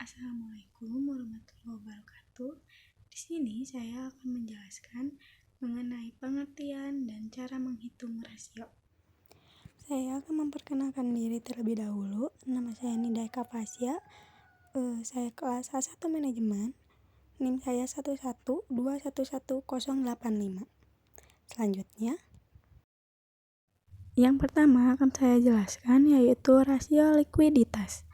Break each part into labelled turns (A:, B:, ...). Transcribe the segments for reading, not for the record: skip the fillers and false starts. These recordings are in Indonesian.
A: Assalamualaikum warahmatullahi wabarakatuh. Di sini saya akan menjelaskan mengenai pengertian dan cara menghitung rasio. Saya akan memperkenalkan diri terlebih dahulu. Nama saya Nida Eka Fasya. Saya kelas A1 Manajemen. NIM saya 112111085. Selanjutnya, yang pertama akan saya jelaskan yaitu rasio likuiditas.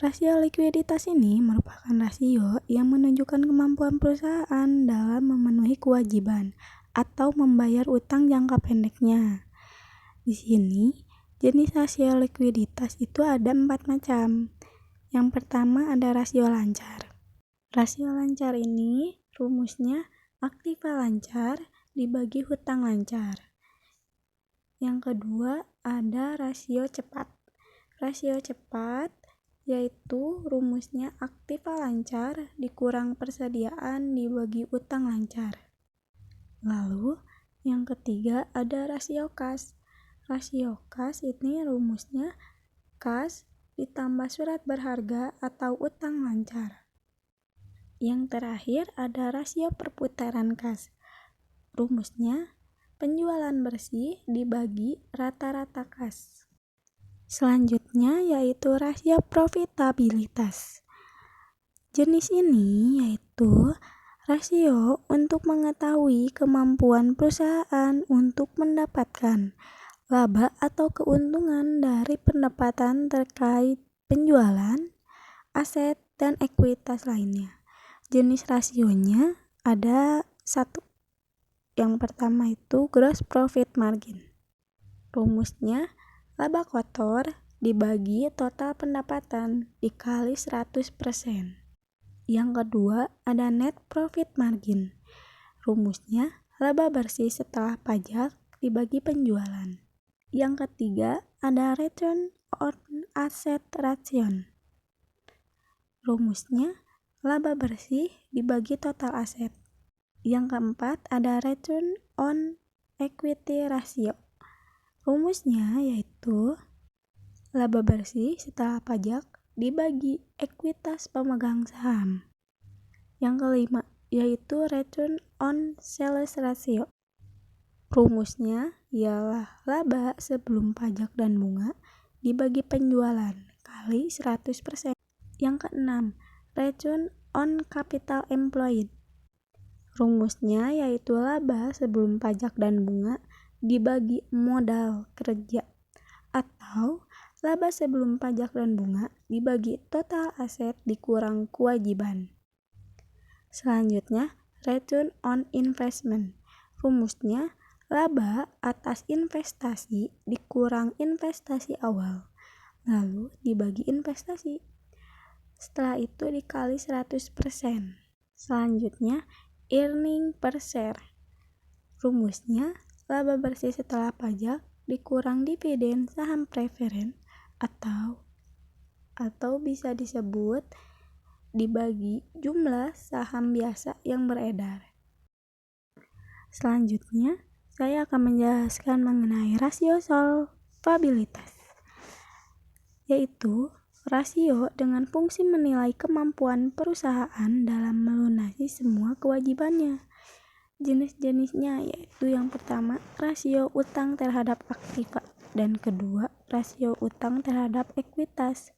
A: Rasio likuiditas ini merupakan rasio yang menunjukkan kemampuan perusahaan dalam memenuhi kewajiban atau membayar utang jangka pendeknya. Di sini, jenis rasio likuiditas itu ada 4 macam. Yang pertama ada rasio lancar. Rasio lancar ini rumusnya aktiva lancar dibagi hutang lancar. Yang kedua ada rasio cepat. Rasio cepat yaitu rumusnya aktiva lancar dikurang persediaan dibagi utang lancar. Lalu yang ketiga ada rasio kas. Rasio kas ini rumusnya kas ditambah surat berharga atau utang lancar. Yang terakhir ada rasio perputaran kas. Rumusnya penjualan bersih dibagi rata-rata kas. Selanjutnya yaitu rasio profitabilitas. Jenis ini yaitu rasio untuk mengetahui kemampuan perusahaan untuk mendapatkan laba atau keuntungan dari pendapatan terkait penjualan, aset, dan ekuitas lainnya. Jenis rasionya ada 1. Yang pertama itu gross profit margin. Rumusnya laba kotor dibagi total pendapatan dikali 100%. Yang kedua ada net profit margin. Rumusnya laba bersih setelah pajak dibagi penjualan. Yang ketiga ada return on asset ratio. Rumusnya laba bersih dibagi total aset. Yang keempat ada return on equity ratio. Rumusnya yaitu laba bersih setelah pajak dibagi ekuitas pemegang saham. Yang kelima yaitu return on sales ratio. Rumusnya ialah laba sebelum pajak dan bunga dibagi penjualan kali 100%. Yang keenam, return on capital employed. Rumusnya yaitu laba sebelum pajak dan bunga dibagi modal kerja atau laba sebelum pajak dan bunga dibagi total aset dikurang kewajiban. Selanjutnya, return on investment. Rumusnya laba atas investasi dikurang investasi awal, lalu dibagi investasi. Setelah itu dikali 100%. Selanjutnya, earning per share. Rumusnya laba bersih setelah pajak dikurang dividen saham preferen atau bisa disebut dibagi jumlah saham biasa yang beredar. Selanjutnya, saya akan menjelaskan mengenai rasio solvabilitas, yaitu rasio dengan fungsi menilai kemampuan perusahaan dalam melunasi semua kewajibannya. Jenis-jenisnya yaitu yang pertama rasio utang terhadap aktiva dan kedua rasio utang terhadap ekuitas.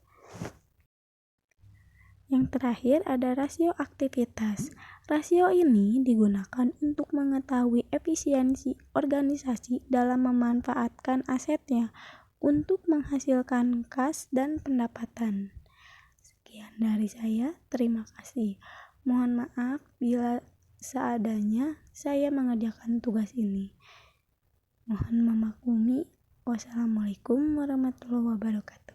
A: Yang terakhir ada rasio aktivitas. Rasio ini digunakan untuk mengetahui efisiensi organisasi dalam memanfaatkan asetnya untuk menghasilkan kas dan pendapatan. Sekian dari saya, terima kasih. Mohon maaf bila seadanya saya mengerjakan tugas ini. Mohon memaklumi. Wassalamualaikum warahmatullahi wabarakatuh.